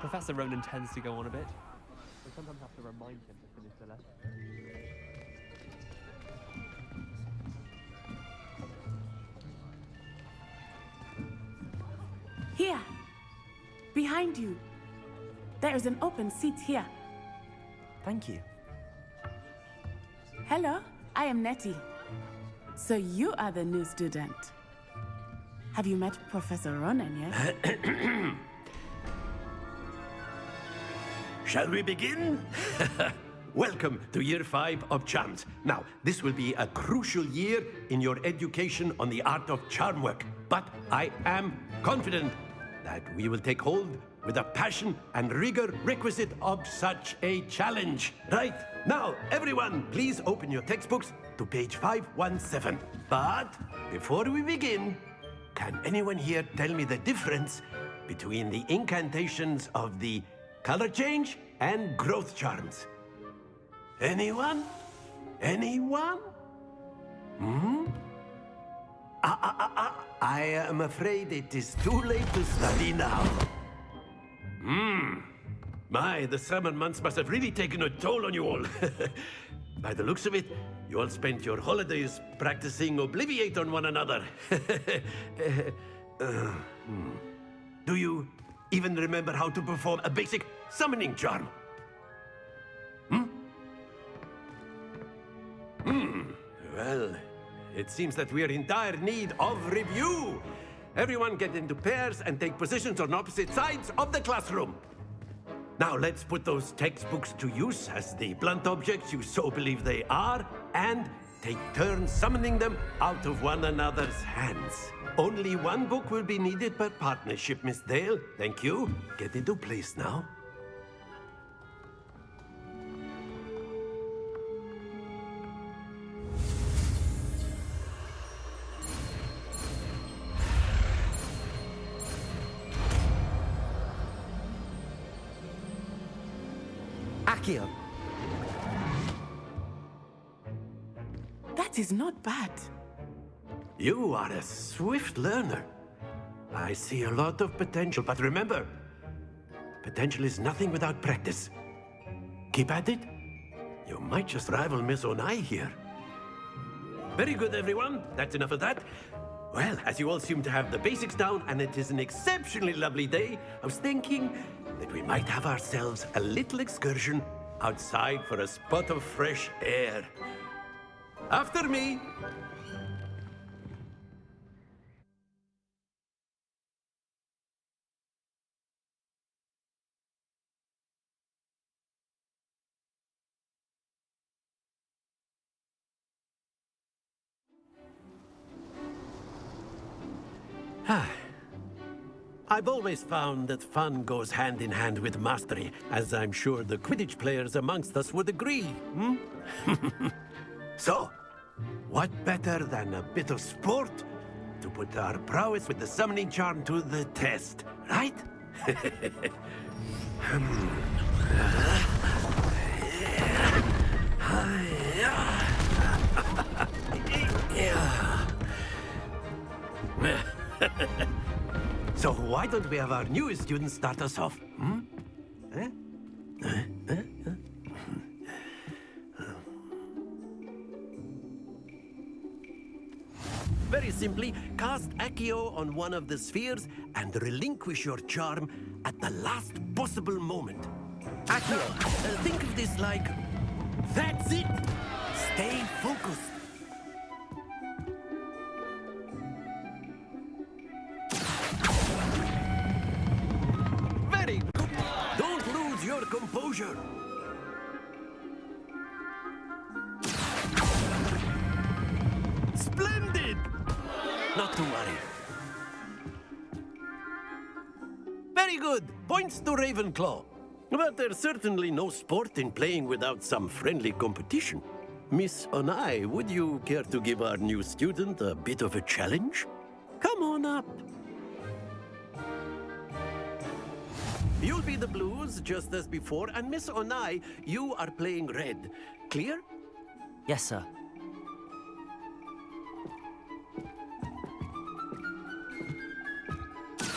Professor Ronan tends to go on a bit. I sometimes have to remind him to finish the lesson. Here, behind you. There is an open seat here. Thank you. Hello, I am Nettie. So you are the new student. Have you met Professor Ronan yet? Shall we begin? Welcome to Year 5 of Charms. Now, this will be a crucial year in your education on the art of charm work. But I am confident that we will take hold with the passion and rigor requisite of such a challenge. Right, now, everyone, please open your textbooks to page 517. But before we begin, can anyone here tell me the difference between the incantations of the color change and growth charms? Anyone? Anyone? I am afraid it is too late to study now. My, the summer months must have really taken a toll on you all. By the looks of it, you all spent your holidays practicing Obliviate on one another. Do you even remember how to perform a basic summoning charm? Well, it seems that we are in dire need of review. Everyone get into pairs and take positions on opposite sides of the classroom. Now let's put those textbooks to use as the blunt objects you so believe they are, and take turns summoning them out of one another's hands. Only one book will be needed per partnership, Miss Dale. Thank you. Get into place now. Akio. That is not bad. You are a swift learner. I see a lot of potential, but remember, potential is nothing without practice. Keep at it. You might just rival Miss Onai here. Very good, everyone. That's enough of that. Well, as you all seem to have the basics down, and it is an exceptionally lovely day, I was thinking that we might have ourselves a little excursion outside for a spot of fresh air. After me. I've always found that fun goes hand in hand with mastery, as I'm sure the Quidditch players amongst us would agree. So, what better than a bit of sport to put our prowess with the summoning charm to the test, right? So why don't we have our newest student start us off? Very simply, cast Accio on one of the spheres and relinquish your charm at the last possible moment. Accio, think of this like... That's it! Stay focused. Very good. Don't lose your composure. Splendid! Not to worry. Very good. Points to Ravenclaw. But there's certainly no sport in playing without some friendly competition. Miss Onai, would you care to give our new student a bit of a challenge? Come on up. You'll be the blues, just as before, and Miss Onai, you are playing red. Clear? Yes, sir.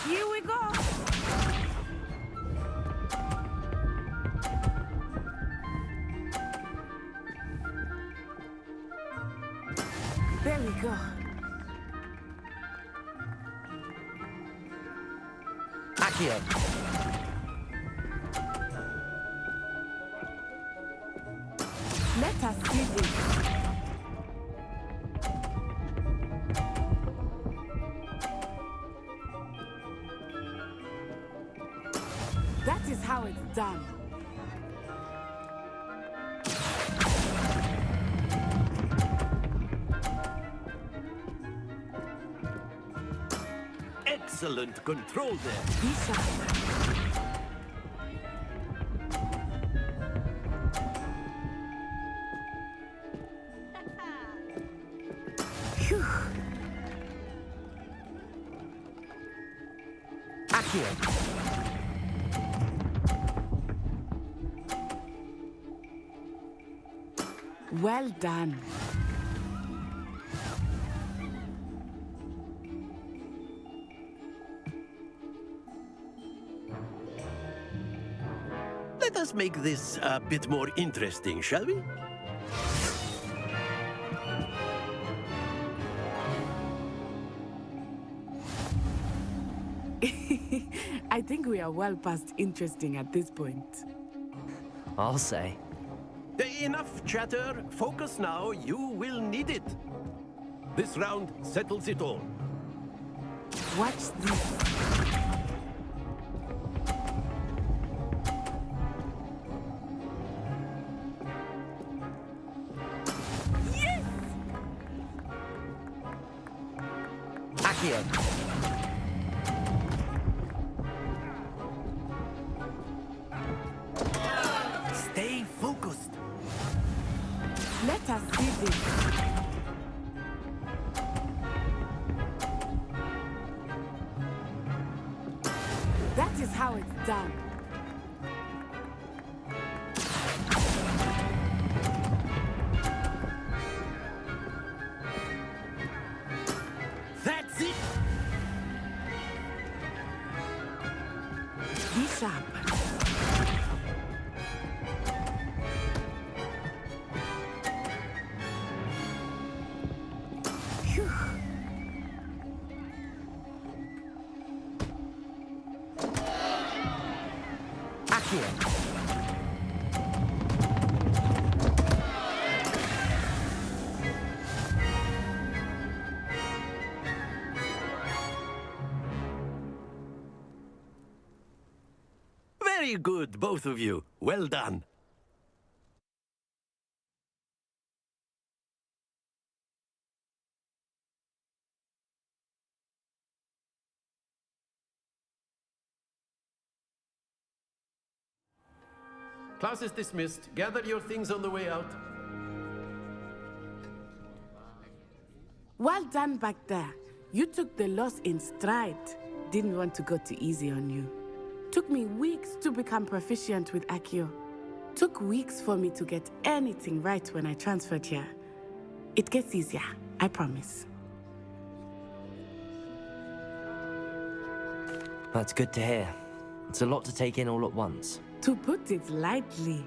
Here we go. go. Accio. Let us see this. That is how it's done. Excellent control there. Be sharp. Phew. Accio. Well done. Let us make this a bit more interesting, shall we? I think we are well past interesting at this point. I'll say. Enough chatter. Focus now. You will need it. This round settles it all. Watch this. Yes! Accio. Stay focused. Let us see this. That is how it's done. That's it. Be sharp. Phew. Accio. Very good, both of you. Well done. Class is dismissed. Gather your things on the way out. Well done back there. You took the loss in stride. Didn't want to go too easy on you. Took me weeks to become proficient with Accio. Took weeks for me to get anything right when I transferred here. It gets easier, I promise. That's good to hear. It's a lot to take in all at once. To put it lightly,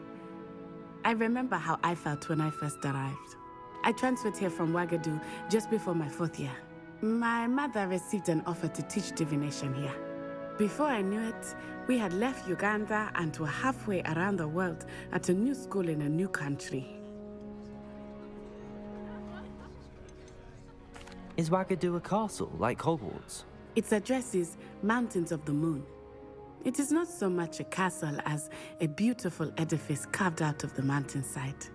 I remember how I felt when I first arrived. I transferred here from Ouagadougou just before my 4th year. My mother received an offer to teach divination here. Before I knew it, we had left Uganda and were halfway around the world at a new school in a new country. Is Ouagadougou a castle, like Hogwarts? Its address is Mountains of the Moon. It is not so much a castle as a beautiful edifice carved out of the mountainside.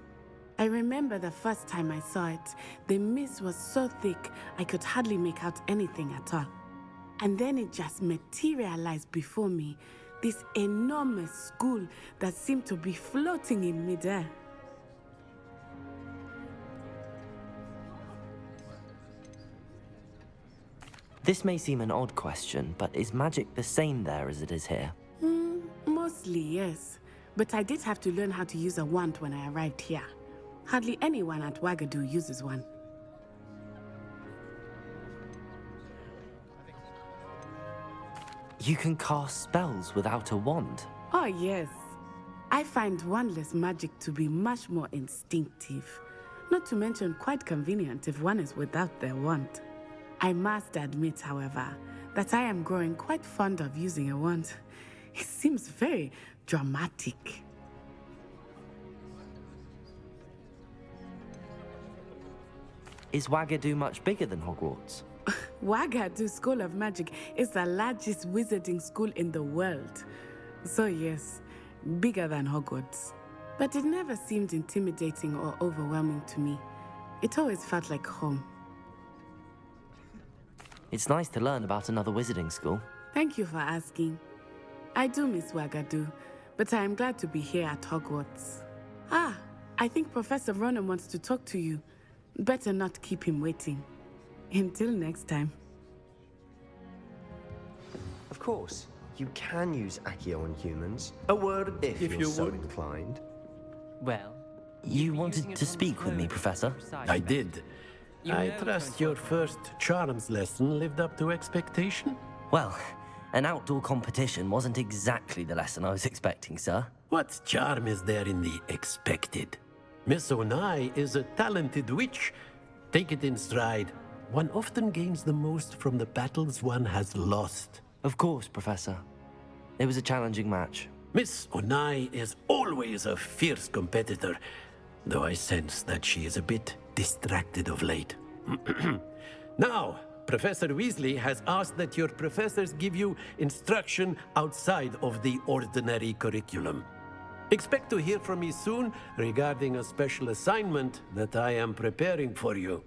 I remember the first time I saw it, the mist was so thick I could hardly make out anything at all. And then it just materialized before me, this enormous school that seemed to be floating in midair. This may seem an odd question, but is magic the same there as it is here? Mostly, yes. But I did have to learn how to use a wand when I arrived here. Hardly anyone at Ouagadougou uses one. You can cast spells without a wand. Oh, yes. I find wandless magic to be much more instinctive. Not to mention quite convenient if one is without their wand. I must admit, however, that I am growing quite fond of using a wand. It seems very dramatic. Is Wagadu much bigger than Hogwarts? Wagadu School of Magic is the largest wizarding school in the world. So yes, bigger than Hogwarts. But it never seemed intimidating or overwhelming to me. It always felt like home. It's nice to learn about another wizarding school. Thank you for asking. I do miss Wagadu, but I am glad to be here at Hogwarts. Ah, I think Professor Ronan wants to talk to you. Better not keep him waiting. Until next time. Of course, you can use Accio on humans, A word, if if you're you so would. inclined. Well, You wanted to speak with me, Professor? I did. You I know it's trust going your first charms lesson lived up to expectation. Well, an outdoor competition wasn't exactly the lesson I was expecting, sir. What charm is there in the expected? Miss Onai is a talented witch. Take it in stride. One often gains the most from the battles one has lost. Of course, Professor. It was a challenging match. Miss Onai is always a fierce competitor, though I sense that she is a bit distracted of late. Now, Professor Weasley has asked that your professors give you instruction outside of the ordinary curriculum. Expect to hear from me soon regarding a special assignment that I am preparing for you.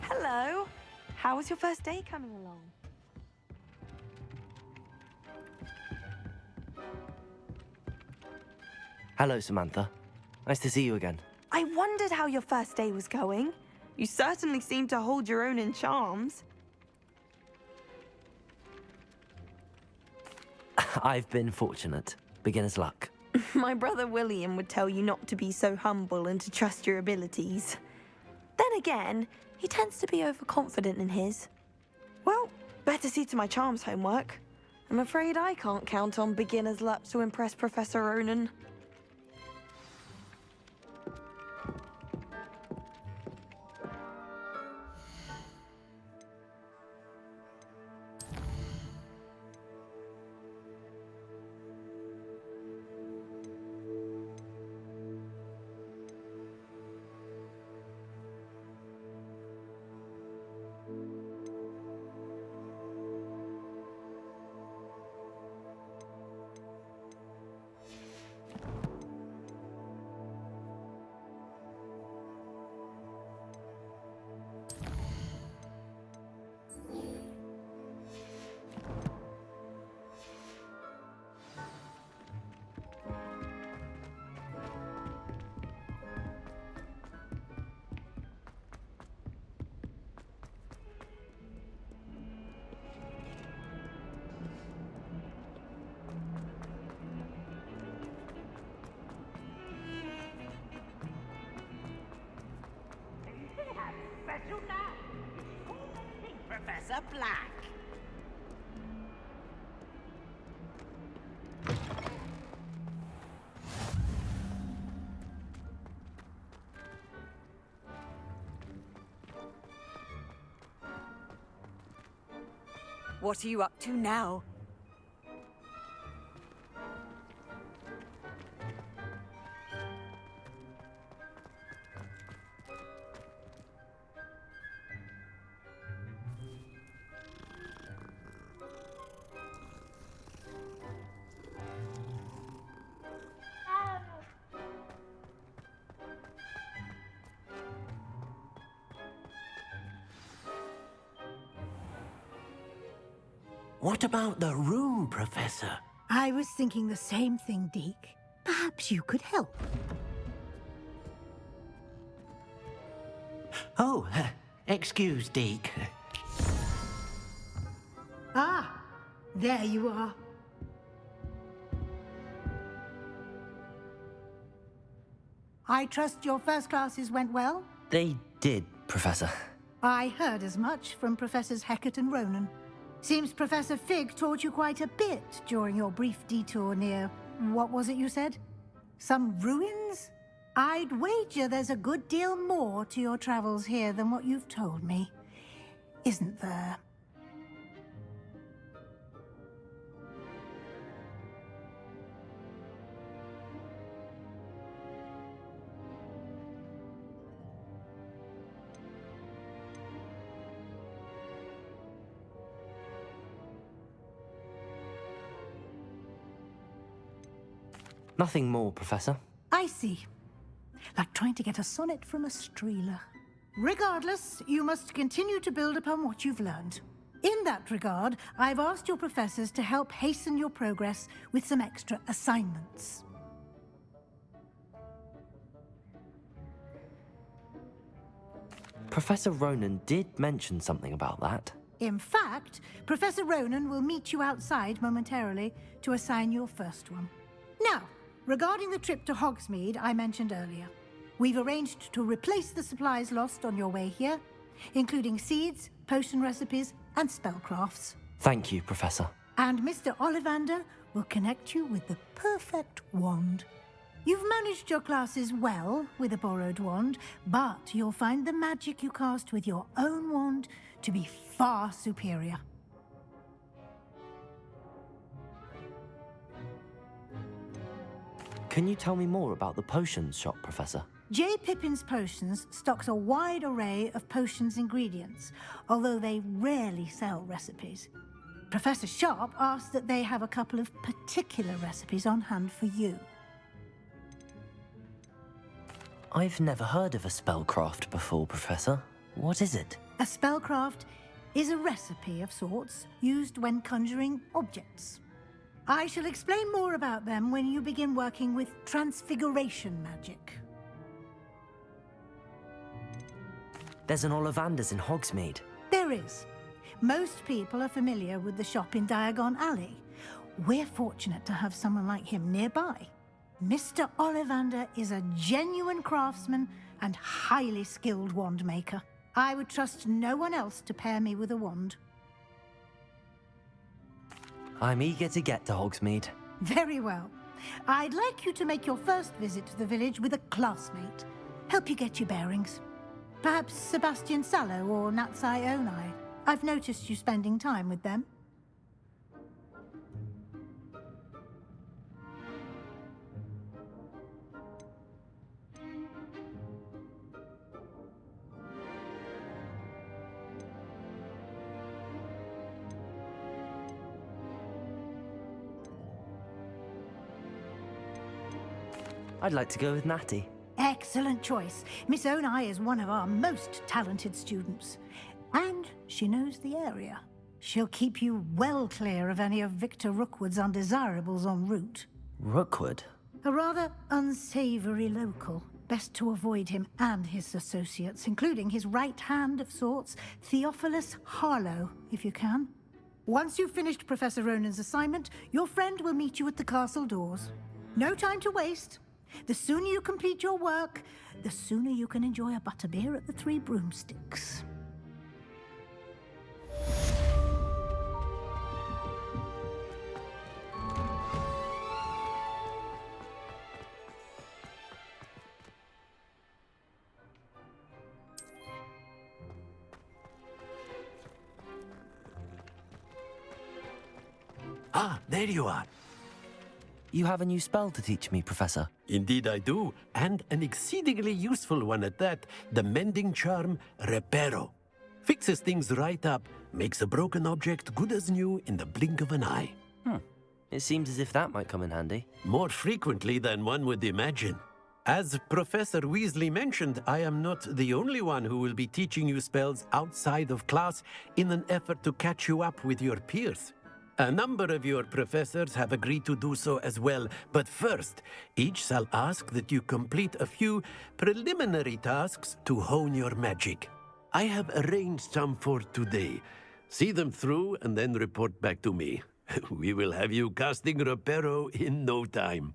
Hello. How was your first day coming along? Hello, Samantha. Nice to see you again. I wondered how your first day was going. You certainly seem to hold your own in charms. I've been fortunate. Beginner's luck. My brother William would tell you not to be so humble and to trust your abilities. Then again, he tends to be overconfident in his. Well, better see to my charms homework. I'm afraid I can't count on beginner's luck to impress Professor Ronan. Special now. Professor Black. What are you up to now? What about the room, Professor? I was thinking the same thing, Deke. Perhaps you could help. Oh, excuse, Deke. Ah, there you are. I trust your first classes went well? They did, Professor. I heard as much from Professors Hecat and Ronan. Seems Professor Fig taught you quite a bit during your brief detour near... what was it you said? Some ruins? I'd wager there's a good deal more to your travels here than what you've told me. Isn't there? Nothing more, Professor. I see. Like trying to get a sonnet from a streeler. Regardless, you must continue to build upon what you've learned. In that regard, I've asked your professors to help hasten your progress with some extra assignments. Professor Ronan did mention something about that. In fact, Professor Ronan will meet you outside momentarily to assign your first one. Now, regarding the trip to Hogsmeade I mentioned earlier, we've arranged to replace the supplies lost on your way here, including seeds, potion recipes, and spellcrafts. Thank you, Professor. And Mr. Ollivander will connect you with the perfect wand. You've managed your classes well with a borrowed wand, but you'll find the magic you cast with your own wand to be far superior. Can you tell me more about the potions shop, Professor? J. Pippin's Potions stocks a wide array of potions ingredients, although they rarely sell recipes. Professor Sharp asked that they have a couple of particular recipes on hand for you. I've never heard of a spellcraft before, Professor. What is it? A spellcraft is a recipe of sorts used when conjuring objects. I shall explain more about them when you begin working with transfiguration magic. There's an Ollivander's in Hogsmeade. There is. Most people are familiar with the shop in Diagon Alley. We're fortunate to have someone like him nearby. Mr. Ollivander is a genuine craftsman and highly skilled wand maker. I would trust no one else to pair me with a wand. I'm eager to get to Hogsmeade. Very well. I'd like you to make your first visit to the village with a classmate. Help you get your bearings. Perhaps Sebastian Sallow or Natsai Onai. I've noticed you spending time with them. I'd like to go with Natty. Excellent choice. Miss Onai is one of our most talented students. And she knows the area. She'll keep you well clear of any of Victor Rookwood's undesirables en route. Rookwood? A rather unsavory local. Best to avoid him and his associates, including his right hand of sorts, Theophilus Harlow, if you can. Once you've finished Professor Ronan's assignment, your friend will meet you at the castle doors. No time to waste. The sooner you complete your work, the sooner you can enjoy a butterbeer at the Three Broomsticks. Ah, there you are. You have a new spell to teach me, Professor. Indeed I do, and an exceedingly useful one at that, the mending charm Reparo. Fixes things right up, makes a broken object good as new in the blink of an eye. It seems as if that might come in handy. More frequently than one would imagine. As Professor Weasley mentioned, I am not the only one who will be teaching you spells outside of class in an effort to catch you up with your peers. A number of your professors have agreed to do so as well, but first, each shall ask that you complete a few preliminary tasks to hone your magic. I have arranged some for today. See them through and then report back to me. We will have you casting Reparo in no time.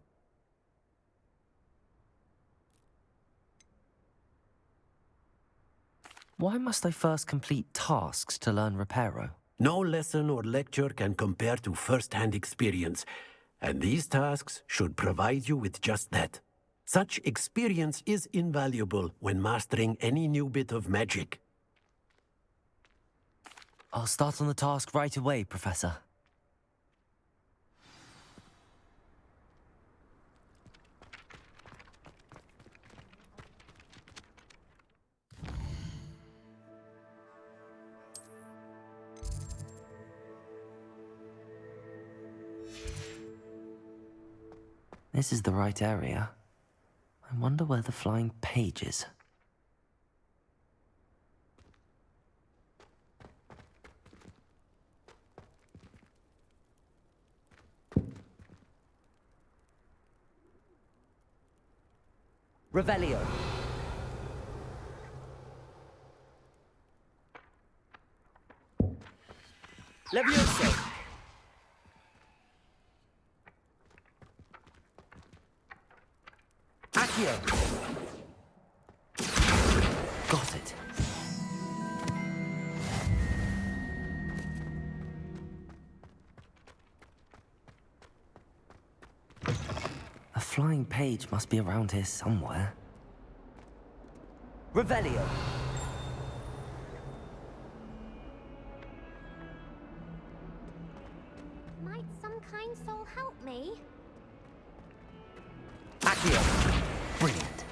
Why must I first complete tasks to learn Reparo? No lesson or lecture can compare to first-hand experience, and these tasks should provide you with just that. Such experience is invaluable when mastering any new bit of magic. I'll start on the task right away, Professor. This is the right area. I wonder where the flying page is. Revelio. Levioso. Accio. Got it. A flying page must be around here somewhere. Revelio. Might some kind soul help me? Accio. Brilliant.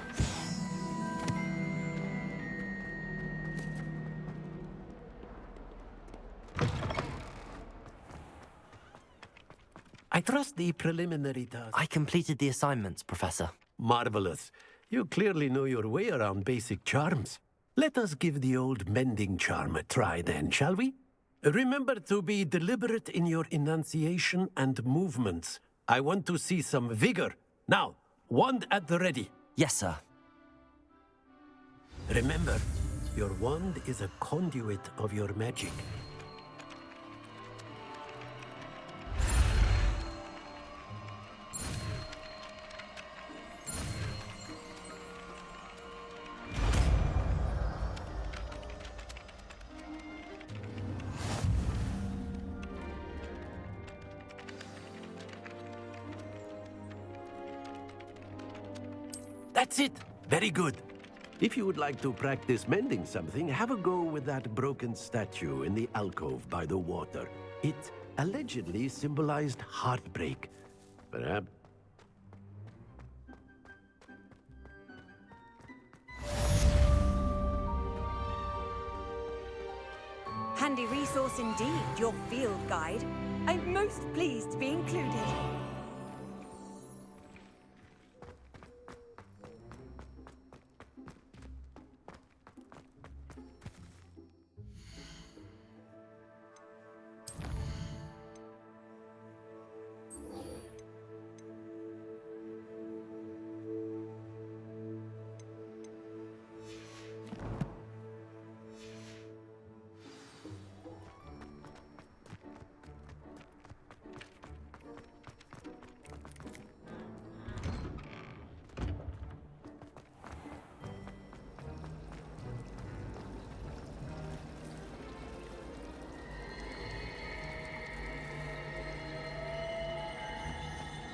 I trust the preliminary task. I completed the assignments, Professor. Marvelous. You clearly know your way around basic charms. Let us give the old mending charm a try then, shall we? Remember to be deliberate in your enunciation and movements. I want to see some vigor. Now, wand at the ready. Yes, sir. Remember, your wand is a conduit of your magic. That's it. Very good. If you would like to practice mending something, have a go with that broken statue in the alcove by the water. It allegedly symbolized heartbreak. Perhaps. Handy resource indeed, your field guide. I'm most pleased to be included.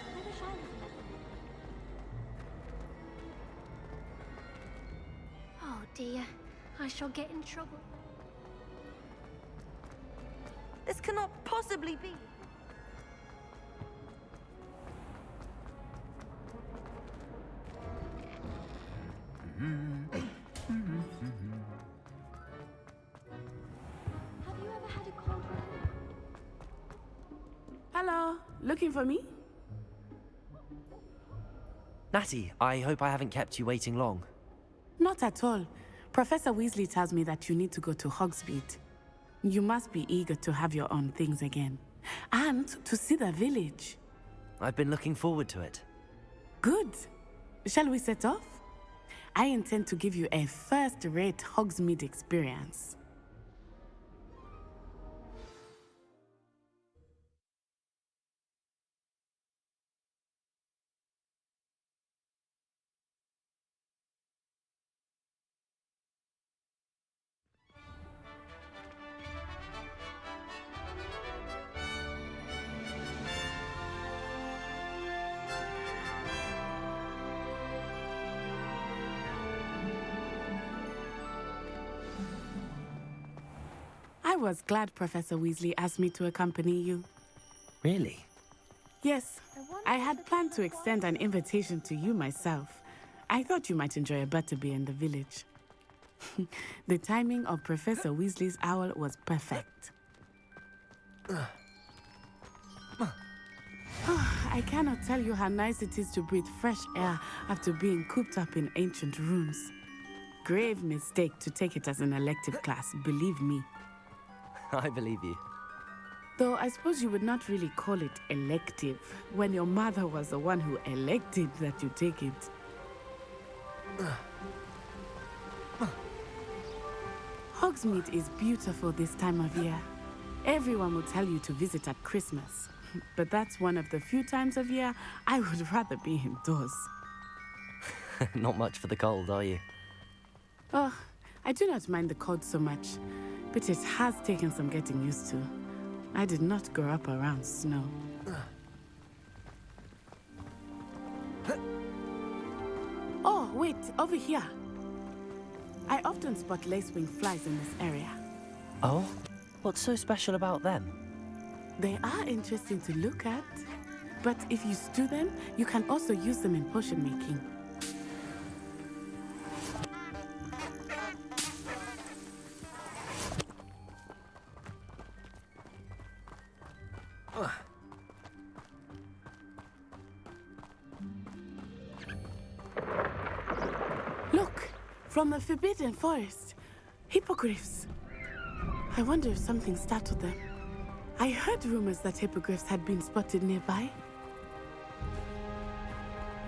I wish I was better. Oh dear, I shall get in trouble. This cannot possibly be. Have you ever had a cold one? Hello, looking for me? Natty, I hope I haven't kept you waiting long. Not at all. Professor Weasley tells me that you need to go to Hogsmeade. You must be eager to have your own things again. And to see the village. I've been looking forward to it. Good. Shall we set off? I intend to give you a first-rate Hogsmeade experience. I was glad Professor Weasley asked me to accompany you. Really? Yes, I had planned to extend an invitation to you myself. I thought you might enjoy a butterbeer in the village. The timing of Professor Weasley's owl was perfect. I cannot tell you how nice it is to breathe fresh air after being cooped up in ancient rooms. Grave mistake to take it as an elective class, believe me. I believe you. Though I suppose you would not really call it elective when your mother was the one who elected that you take it. Hogsmeade is beautiful this time of year. Everyone will tell you to visit at Christmas, but that's one of the few times of year I would rather be indoors. Not much for the cold, are you? Oh, I do not mind the cold so much, but it has taken some getting used to. I did not grow up around snow. Oh, wait, over here. I often spot lacewing flies in this area. Oh? What's so special about them? They are interesting to look at, but if you stew them, you can also use them in potion making. Look, from the Forbidden Forest, hippogriffs. I wonder if something startled them. I heard rumors that hippogriffs had been spotted nearby.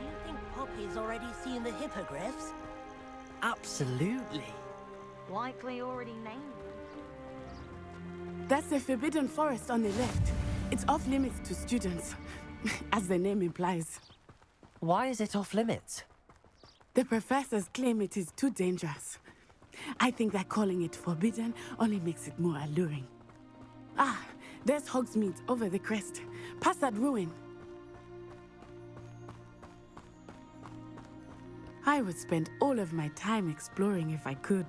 You think Poppy's already seen the hippogriffs? Absolutely. Likely already named. That's the Forbidden Forest on the left. It's off limits to students, as the name implies. Why is it off limits? The professors claim it is too dangerous. I think that calling it forbidden only makes it more alluring. Ah, there's Hogsmeade over the crest. Past that ruin. I would spend all of my time exploring if I could.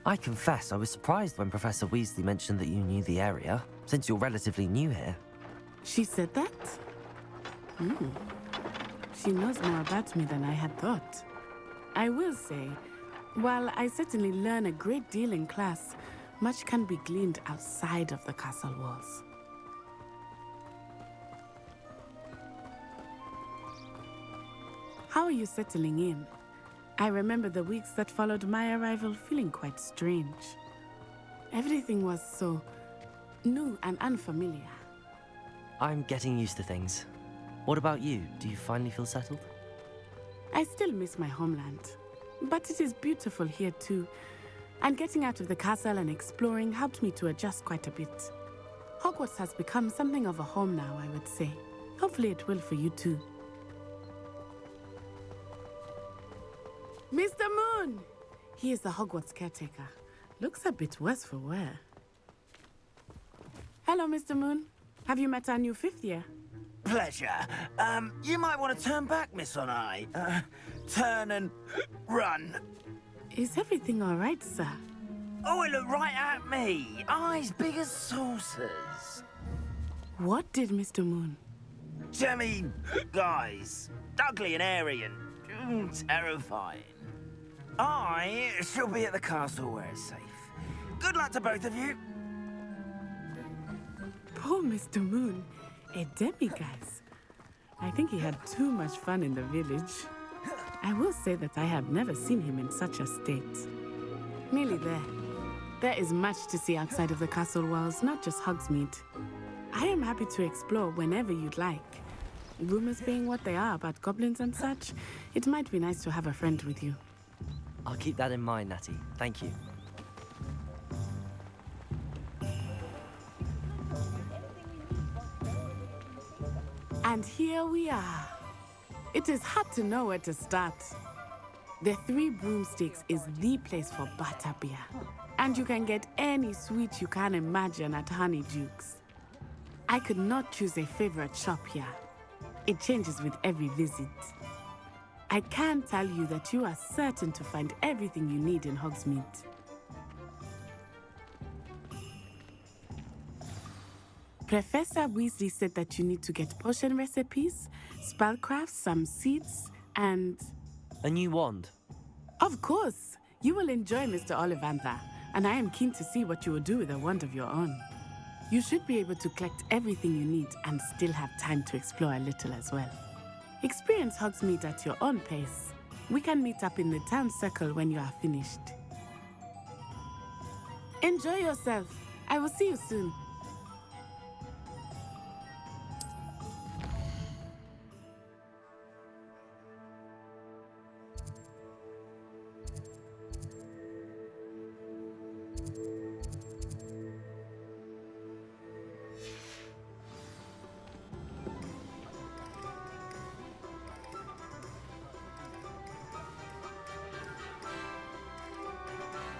I confess I was surprised when Professor Weasley mentioned that you knew the area, since you're relatively new here. She said that? She knows more about me than I had thought. I will say, while I certainly learn a great deal in class, much can be gleaned outside of the castle walls. How are you settling in? I remember the weeks that followed my arrival feeling quite strange. Everything was so new and unfamiliar. I'm getting used to things. What about you? Do you finally feel settled? I still miss my homeland, but it is beautiful here too. And getting out of the castle and exploring helped me to adjust quite a bit. Hogwarts has become something of a home now, I would say. Hopefully it will for you too. Mr. Moon! He is the Hogwarts caretaker. Looks a bit worse for wear. Hello, Mr. Moon. Have you met our new fifth year? Pleasure. You might want to turn back, Miss Onai. Turn and run. Is everything all right, sir? Oh, it looked right at me. Eyes big as saucers. What did Mr. Moon? Jemmy, guys. Ugly and airy and terrifying. I shall be at the castle where it's safe. Good luck to both of you. Poor Mr. Moon. A demiguise. I think he had too much fun in the village. I will say that I have never seen him in such a state. Nearly there. There is much to see outside of the castle walls, not just Hogsmeade. I am happy to explore whenever you'd like. Rumors being what they are about goblins and such, it might be nice to have a friend with you. I'll keep that in mind, Natty. Thank you. And here we are. It is hard to know where to start. The Three Broomsticks is the place for butterbeer. And you can get any sweet you can imagine at Honeydukes. I could not choose a favorite shop here. It changes with every visit. I can tell you that you are certain to find everything you need in Hogsmeade. Professor Weasley said that you need to get potion recipes, spellcrafts, some seeds, and... A new wand. Of course! You will enjoy Mr. Ollivandher, and I am keen to see what you will do with a wand of your own. You should be able to collect everything you need and still have time to explore a little as well. Experience Hogsmeade at your own pace. We can meet up in the town circle when you are finished. Enjoy yourself. I will see you soon.